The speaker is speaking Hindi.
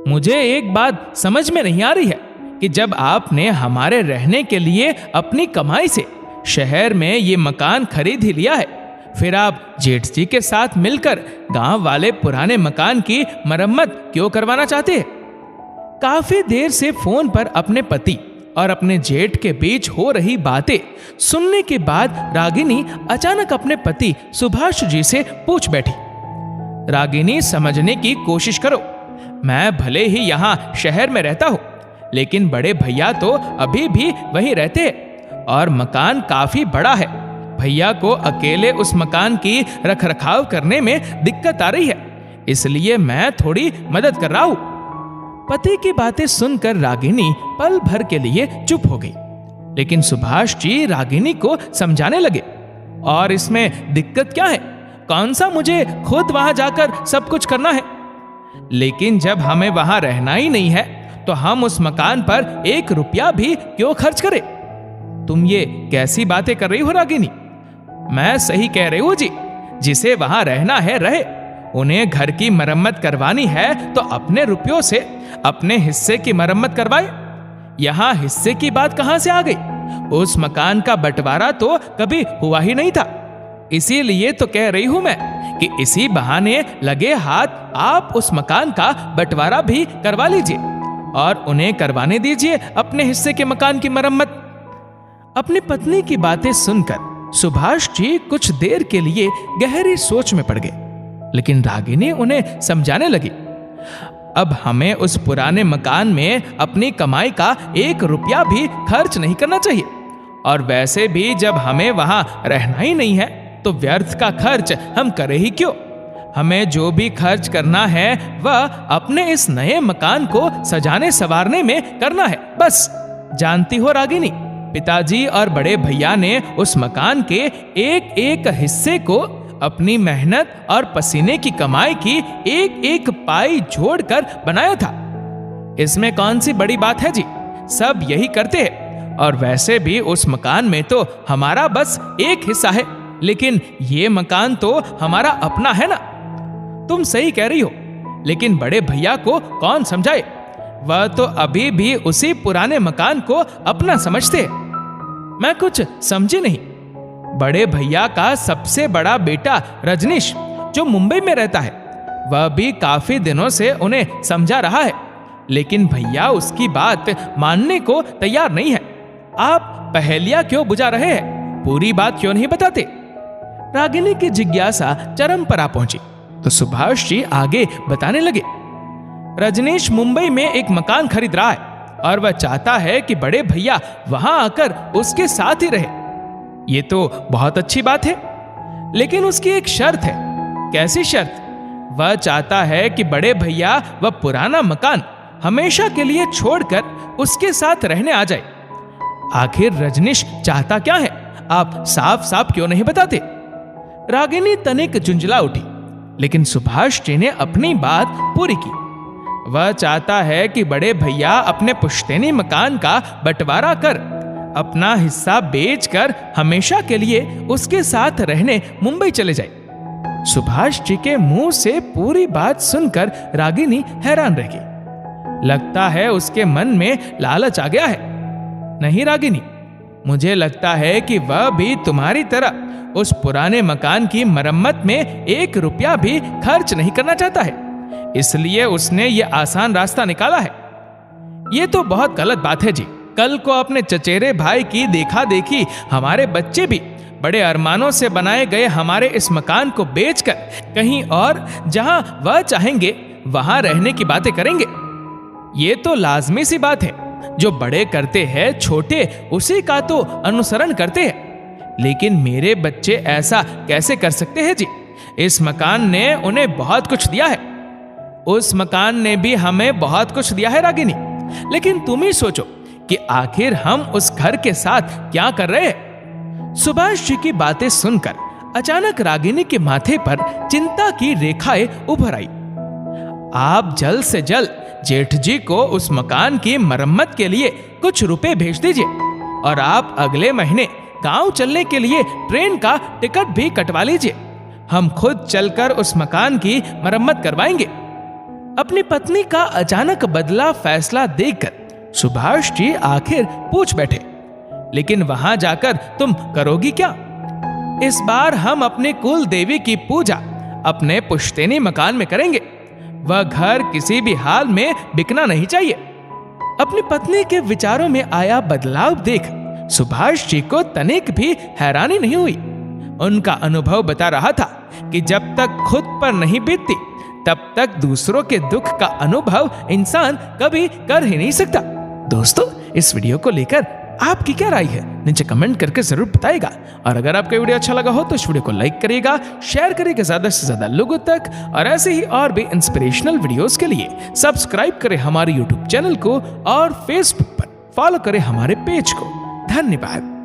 मुझे एक बात समझ में नहीं आ रही है कि जब आपने हमारे रहने के लिए अपनी कमाई से शहर में ये मकान खरीद ही लिया है, फिर आप जेठ जी के साथ मिलकर गांव वाले पुराने मकान की मरम्मत क्यों करवाना चाहते हैं? काफी देर से फोन पर अपने पति और अपने जेठ के बीच हो रही बातें सुनने के बाद रागिनी अचानक अपने पति सुभाष जी से पूछ बैठी। रागिनी, समझने की कोशिश करो। मैं भले ही यहाँ शहर में रहता हूँ, लेकिन बड़े भैया तो अभी भी वहीं रहते हैं और मकान काफी बड़ा है। भैया को अकेले उस मकान की रखरखाव करने में दिक्कत आ रही है, इसलिए मैं थोड़ी मदद कर रहा हूँ। पति की बातें सुनकर रागिनी पल भर के लिए चुप हो गई, लेकिन सुभाष जी रागिनी को समझाने लगे, और इसमें दिक्कत क्या है? कौन सा मुझे खुद वहां जाकर सब कुछ करना है? लेकिन जब हमें वहां रहना ही नहीं है तो हम उस मकान पर 1 रुपया भी क्यों खर्च करें? तुम ये कैसी बातें कर रही हो रागिनी? मैं सही कह रही हूं जी। जिसे वहां रहना है रहे, उन्हें घर की मरम्मत करवानी है तो अपने रुपयों से अपने हिस्से की मरम्मत करवाए। यहाँ हिस्से की बात कहां से आ गई? उस मकान का बंटवारा तो कभी हुआ ही नहीं था। इसीलिए तो कह रही हूं मैं कि इसी बहाने लगे हाथ आप उस मकान का बंटवारा भी करवा लीजिए और उन्हें करवाने दीजिए अपने हिस्से के मकान की मरम्मत। अपनी पत्नी की बातें सुनकर सुभाष जी कुछ देर के लिए गहरी सोच में पड़ गए, लेकिन रागिनी उन्हें समझाने लगी, अब हमें उस पुराने मकान में अपनी कमाई का 1 रुपया भी खर्च नहीं करना चाहिए, और वैसे भी जब हमें वहां रहना ही नहीं है तो व्यर्थ का खर्च हम करें ही क्यों? हमें जो भी खर्च करना है वह अपने इस नए मकान को सजाने संवारने में करना है, बस। जानती हो रागिनी, पिताजी और बड़े भैया ने उस मकान के एक एक हिस्से को अपनी मेहनत और पसीने की कमाई की एक एक पाई जोड़कर बनाया था। इसमें कौन सी बड़ी बात है जी? सब यही करते हैं, और वैसे भी उस मकान में तो हमारा बस एक हिस्सा है, लेकिन ये मकान तो हमारा अपना है ना। तुम सही कह रही हो, लेकिन बड़े भैया को कौन समझाए? वह तो अभी भी उसी पुराने मकान को अपना समझते हैं। मैं कुछ समझी नहीं। बड़े भैया का सबसे बड़ा बेटा रजनीश, जो मुंबई में रहता है, वह भी काफी दिनों से उन्हें समझा रहा है, लेकिन भैया उसकी बात मानने को तैयार नहीं है। आप पहेलियां क्यों बुझा रहे हैं? पूरी बात क्यों नहीं बताते? रागिनी की जिज्ञासा चरम पर आ पहुंची तो सुभाष जी आगे बताने लगे। रजनीश मुंबई में एक मकान खरीद रहा है और वह चाहता है कि बड़े भैया वहां आकर उसके साथ ही रहे। ये तो बहुत अच्छी बात है, लेकिन उसकी एक शर्त है। कैसी शर्त? वह चाहता है कि बड़े भैया वह पुराना मकान हमेशा के लिए छोड़कर उसके साथ रहने आ जाए। आखिर रजनीश चाहता क्या है? आप साफ साफ क्यों नहीं बताते? रागिनी तनिक झुंझला उठी, लेकिन सुभाष जी ने अपनी बात पूरी की। वह चाहता है कि बड़े भैया अपने पुश्तैनी मकान का बंटवारा कर अपना हिस्सा बेचकर हमेशा के लिए उसके साथ रहने मुंबई चले जाए। सुभाष जी के मुंह से पूरी बात सुनकर रागिनी हैरान रह गई। लगता है उसके मन में लालच आ गया है। नहीं रागिनी, मुझे लगता है कि वह भी तुम्हारी तरह उस पुराने मकान की मरम्मत में 1 रुपया भी खर्च नहीं करना चाहता है, इसलिए उसने ये आसान रास्ता निकाला है। ये तो बहुत गलत बात है जी। कल को अपने चचेरे भाई की देखा देखी हमारे बच्चे भी बड़े अरमानों से बनाए गए हमारे इस मकान को बेचकर कहीं और जहां वह चाहेंगे वहां रहने की बातें करेंगे। ये तो लाजमी सी बात है। जो बड़े करते हैं छोटे उसी का तो अनुसरण करते हैं। लेकिन मेरे बच्चे ऐसा कैसे कर सकते हैं जी? इस मकान ने उन्हें बहुत कुछ दिया है। उस मकान ने भी हमें बहुत कुछ दिया है रागिनी। लेकिन तुम ही सोचो कि आखिर हम उस घर के साथ क्या कर रहे हैं? सुभाष जी की बातें सुनकर अचानक रागिनी के माथे पर चिंता की रेखाएं उभर आई। आप जल्द से जल्द जेठ जी को उस मकान की मरम्मत के लिए कुछ रुपए भेज दीजिए, और आप अगले महीने गांव चलने के लिए ट्रेन का टिकट भी कटवा लीजिए। हम खुद चलकर उस मकान की मरम्मत करवाएंगे। अपनी पत्नी का अचानक बदला फैसला देखकर सुभाष जी आखिर पूछ बैठे, लेकिन वहां जाकर तुम करोगी क्या? इस बार हम अपनी कुल देवी की पूजा अपने पुश्तैनी मकान में करेंगे। वह घर किसी भी हाल में बिकना नहीं चाहिए। अपनी पत्नी के विचारों में आया बदलाव देख सुभाष जी को तनिक भी हैरानी नहीं हुई। उनका अनुभव बता रहा था कि जब तक खुद पर नहीं बीतती तब तक दूसरों के दुख का अनुभव इंसान कभी कर ही नहीं सकता। दोस्तों, इस वीडियो को लेकर आपकी क्या राय है नीचे कमेंट करके जरूर बताइएगा। और अगर आपका वीडियो अच्छा लगा हो तो इस वीडियो को लाइक करिएगा, शेयर करिएगा ज्यादा से ज्यादा लोगों तक, और ऐसे ही और भी इंस्पिरेशनल वीडियोस के लिए सब्सक्राइब करें हमारे यूट्यूब चैनल को और फेसबुक पर फॉलो करें हमारे पेज को। धन्यवाद।